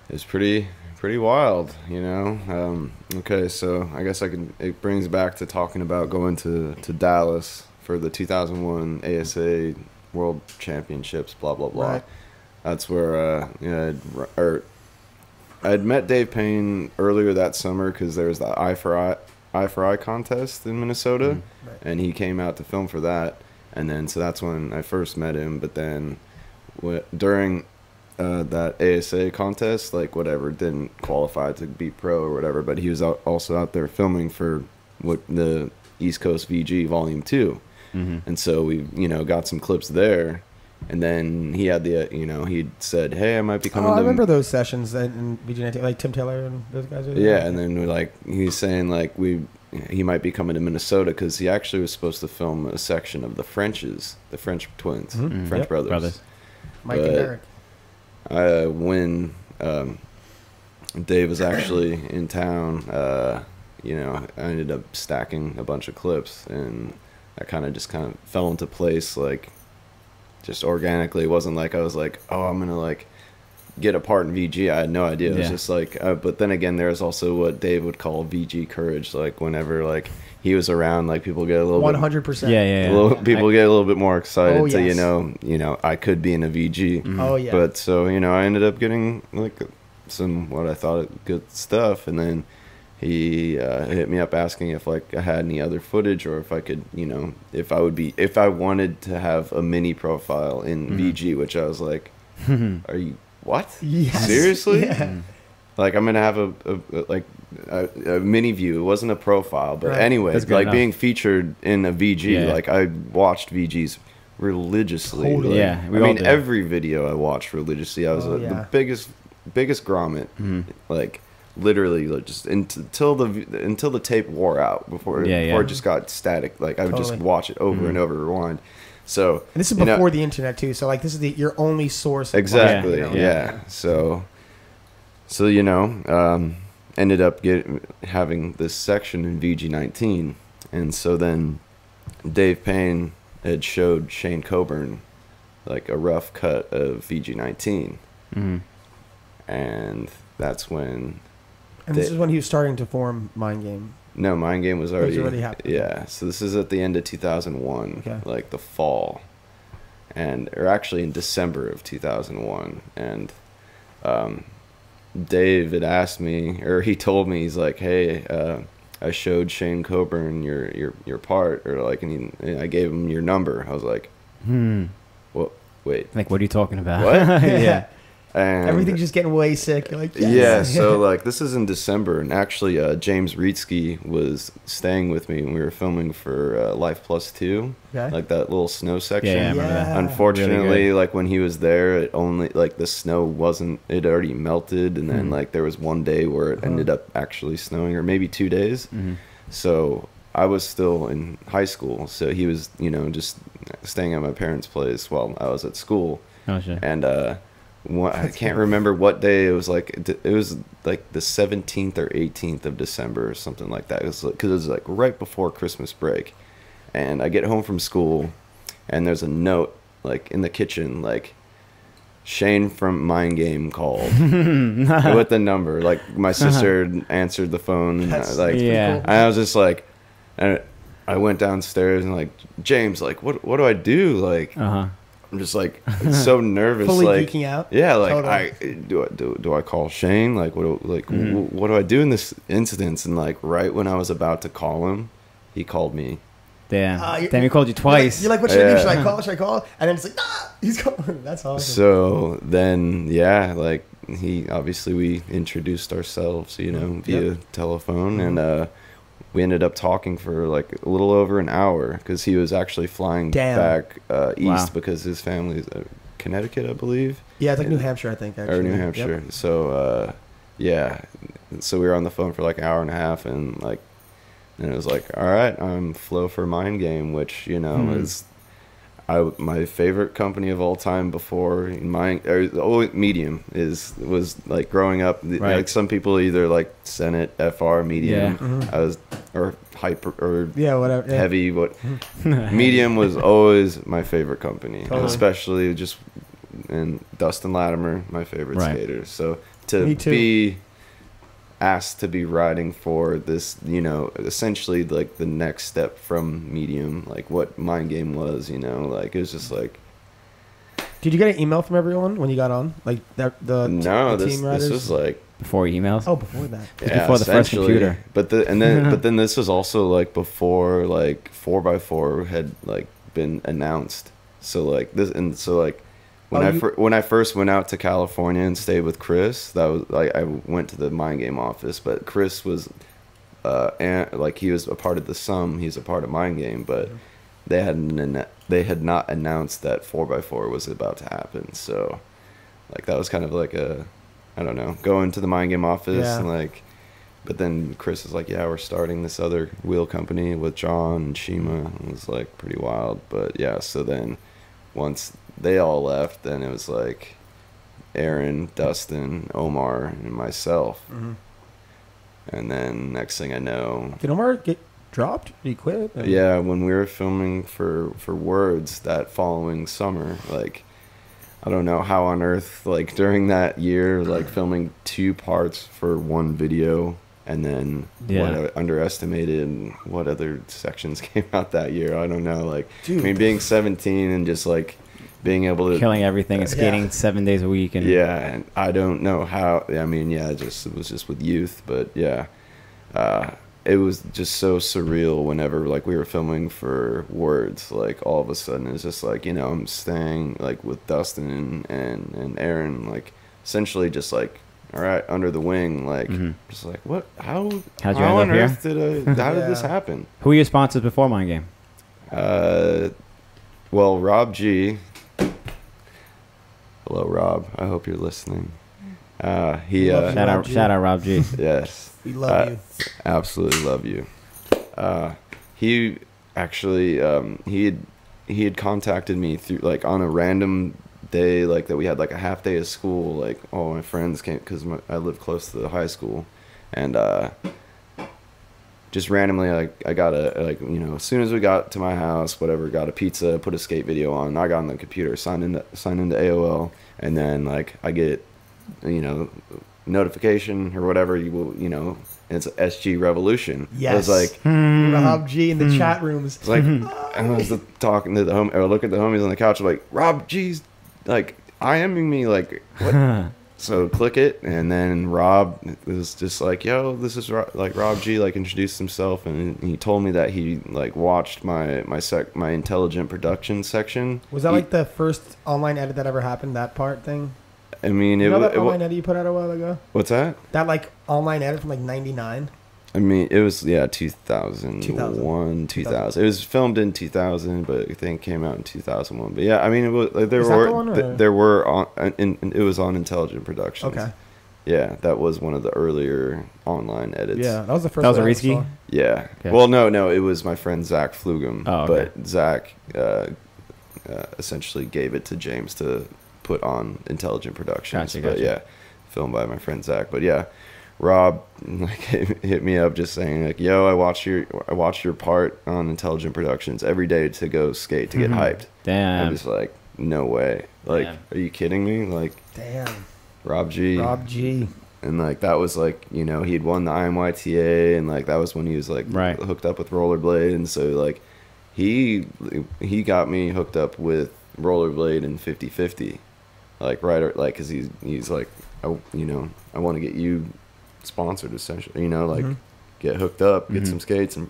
It's pretty wild, you know. Okay, so I guess it brings back to talking about going to Dallas for the 2001 ASA World Championships, blah blah blah. Right. That's where I'd met Dave Payne earlier that summer because there was the Eye for Eye contest in Minnesota, Right. and he came out to film for that. And then so that's when I first met him. But then during that ASA contest, like whatever, didn't qualify to be pro or whatever. But he was also out there filming for the East Coast VG Volume 2. And so we, got some clips there. And then he had he'd said, "Hey, I might be coming." I remember those sessions in VG19, like Tim Taylor and those guys. Yeah, and then he's saying he might be coming to Minnesota because he actually was supposed to film a section of the French twins, French brothers. Mike and Eric. When Dave was actually in town, I ended up stacking a bunch of clips, and that kind of fell into place, just organically. It wasn't like I was like, oh, I'm gonna get a part in VG. I had no idea. It was just but then again, there's also what Dave would call VG courage. Whenever he was around, people get a little 100%. Yeah. People get a little bit more excited Oh, yes. to I could be in a VG. Oh yeah. But so I ended up getting some what I thought good stuff, and then he hit me up asking if I had any other footage, or if I could if I wanted to have a mini profile in VG, which I was like, are you what? Yes. Seriously? Yeah. I'm gonna have a mini view. It wasn't a profile, but Right. anyway, being featured in a VG. Yeah. I watched VGs religiously. Totally. Yeah, we all did. Every video I watched religiously. I was the biggest grommet. Literally, just until the tape wore out before it just got static. I would just watch it over and over, rewind. So And this is before the internet too. So this is your only source. Exactly. Of Yeah. So ended up having this section in VG19, and so then Dave Payne had showed Shane Coburn a rough cut of VG19, and that's when. And this is when he was starting to form Mindgame. No, Mindgame was already happening. Yeah, so this is at the end of 2001, the fall, or actually in December of 2001, and Dave had asked me, or he told me, he's like, "Hey, I showed Shane Coburn your part," or and I gave him your number. I was like, "What? Wait, what are you talking about?" What? Yeah. And everything's just getting way sick. You're like, yes. Yeah, so this is in December, and actually James Reedsky was staying with me when we were filming for Life Plus 2, that little snow section. Yeah, I remember that. Unfortunately, really when he was there, it only the snow wasn't, it already melted, and then there was one day where it ended up actually snowing, or maybe 2 days. So I was still in high school, so he was just staying at my parents' place while I was at school. Oh, sure. And I can't remember what day it was. It was the 17th or 18th of December or something like that. It was because it was right before Christmas break, and I get home from school, and there's a note in the kitchen Shane from Mindgame called with the number. My sister answered the phone, and I was just and I went downstairs and James, what do I do? I'm just so nervous, fully geeking out. Yeah, Totally. do I call Shane? What do I do in this instance? And right when I was about to call him, he called me. Damn, he called you twice. You're like, what should I do? Should I call? Should I call? And then it's he's calling. That's awesome. So then, he obviously, we introduced ourselves, via telephone, and we ended up talking for a little over an hour because he was actually flying back east because his family's Connecticut, I believe. Yeah, it's New Hampshire, I think. Actually. Or New Hampshire. Yep. So so we were on the phone for an hour and a half, and it was all right, I'm Flo for Mindgame, which is my favorite company of all time before Medium was growing up. Some people either Senate, FR, Medium. I was or hyper or whatever. Yeah. Heavy. Medium was always my favorite company, especially just and Dustin Latimer, my favorite Right. skater. So to Me too. be asked to be riding for this, essentially like the next step from Medium, like what Mindgame was, like it was just like. Did you get an email from everyone when you got on? Like the This team riders? was like. Before emails. Oh, before that. Yeah, before the first essentially. computer. But then this was also like before like 4x4 had like been announced. So like this and so like when I first went out to California and stayed with Chris, that was like I went to the Mindgame office, but Chris was like he was a part of the Sum, he's a part of Mindgame, but they had not announced that 4x4 was about to happen. So like that was kind of like I don't know, going to the Mindgame office and like, but then Chris is like, yeah, we're starting this other wheel company with John and Shima. It was like pretty wild, but yeah. So then once they all left, then it was like Aaron, Dustin, Omar, and myself. Mm-hmm. And then next thing I know, Did Omar get dropped? Did he quit? yeah, when we were filming for Words that following summer, like. I don't know how on earth, like, during that year, like, filming 2 parts for 1 video, and then what I underestimated and what other sections came out that year. I don't know. Like, Dude. I mean, being 17 and just, like, being able to... Killing everything and skating 7 days a week. And and I don't know how... I mean, it was just with youth, but, yeah. It was just so surreal whenever like we were filming for Words, like all of a sudden it's just like, I'm staying like with Dustin and Aaron, like essentially just like, all right, under the wing, like just like what, how How'd you how end on up earth how did this happen? Who were your sponsors before Mindgame? Well, Rob G. Hello, Rob. I hope you're listening. He Shout out Rob G. Yes. We love you. Absolutely love you. He actually he had contacted me through like on a random day, like that we had like a half day of school, like all my friends came because I live close to the high school, and just randomly like I got as soon as we got to my house, whatever, got a pizza, put a skate video on, I got on the computer, signed into AOL, and then like I get notification or whatever, it's SG Revolution. Yes. I was like Rob G in the chat rooms. it's like I was talking to the or look at the homies on the couch, like Rob G's like IMing me, like what? So click it, and then Rob was just like, yo, this is Rob G, like introduced himself, and he told me that he like watched my intelligent production section. Was that like the first online edit that ever happened, that part thing? I mean, that online edit you put out a while ago? What's that? That like online edit from like 99? I mean, it was 2001, 2000. It was filmed in 2000, but I think it came out in 2001. But yeah, I mean, it was like, it was on Intelligent Productions. Okay. Yeah, that was one of the earlier online edits. Yeah, that was the first. That was one a I saw. Risky? Yeah. Okay. Well, no, it was my friend Zach Flugum. Oh, okay. But Zach essentially gave it to James to put on Intelligent Productions. Gotcha. But yeah, filmed by my friend Zach. But yeah, Rob like hit me up just saying like, yo, I watched your part on Intelligent Productions every day to go skate to get hyped. Damn. I'm just like, no way. Like, are you kidding me? Like, damn. Rob G. And like that was like, he'd won the IMYTA, and like that was when he was like hooked up with Rollerblade, and so like he got me hooked up with Rollerblade and 50/50, like because he's like, I want to get you sponsored essentially, get hooked up, get some skates and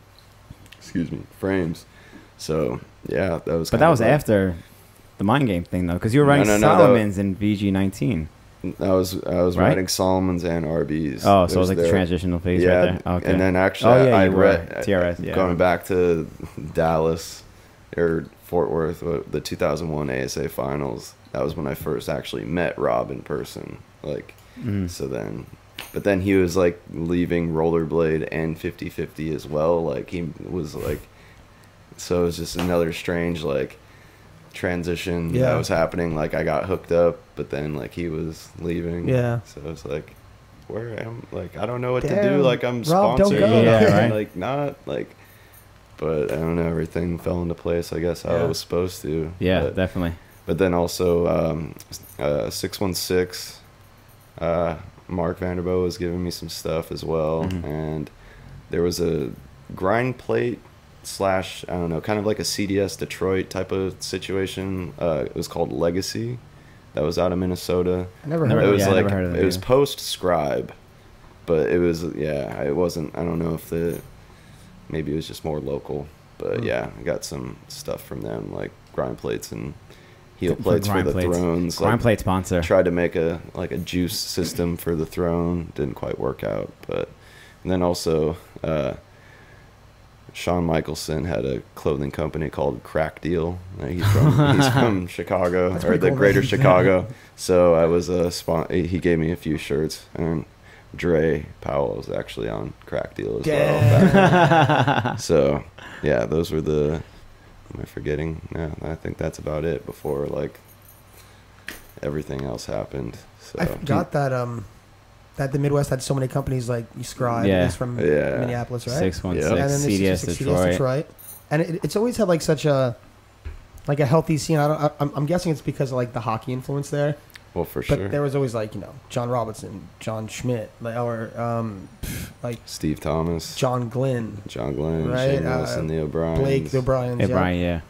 frames. So yeah, that was. But that was after the Mindgame thing though, because you were running Solomon's in VG19. I was riding Solomon's and RBs. Oh, so it was like the transitional phase right there. Okay. And then actually I read TRS, going back to Dallas or Fort Worth, the 2001 ASA finals. That was when I first actually met Rob in person. Like, so then, but then he was like leaving Rollerblade and 50/50 as well. Like he was like, so it was just another strange like transition that was happening. Like I got hooked up, but then like he was leaving. Yeah. So it's like, where am like I don't know what to do. Like I'm Rob, sponsored, don't go. Yeah, right. like not like. But I don't know. Everything fell into place, I guess, how it was supposed to. Yeah, but, definitely. But then also 616, Mark Vanderbilt was giving me some stuff as well. Mhm. And there was a grind plate / I don't know, kind of like a CDS Detroit type of situation. It was called Legacy. That was out of Minnesota. I never heard of It it. was Yeah, I like, never heard of it it was either. post Scribe, but it was, yeah, it wasn't, I don't know if maybe it was just more local. But Mm. yeah, I got some stuff from them, like grind plates and heel For plates for grind the plates. thrones. Grind Like, plate sponsor. tried to make a juice system for the throne. Didn't quite work out. But and then also Shawn Michelson had a clothing company called Crack Deal. He's from Chicago, That's or pretty the cool, greater man. Chicago. So I was he gave me a few shirts, and Dre Powell was actually on Crack Deal as well. back then. So yeah, those were the. Am I forgetting? No, I think that's about it before like everything else happened. So I forgot that the Midwest had so many companies like Scribe Yeah. is from Yeah. Minneapolis, right? 616 Yeah. And then CDS CDS Detroit. Detroit. And it's always had like such a healthy scene. I'm guessing it's because of like the hockey influence there. well, for But sure. there was always like, John Robinson, John Schmidt, like Steve Thomas, John Glenn, John Glenn, Right, Shane Wilson, the O'Briens. Blake, the O'Briens. Hey, yeah. Brian, yeah.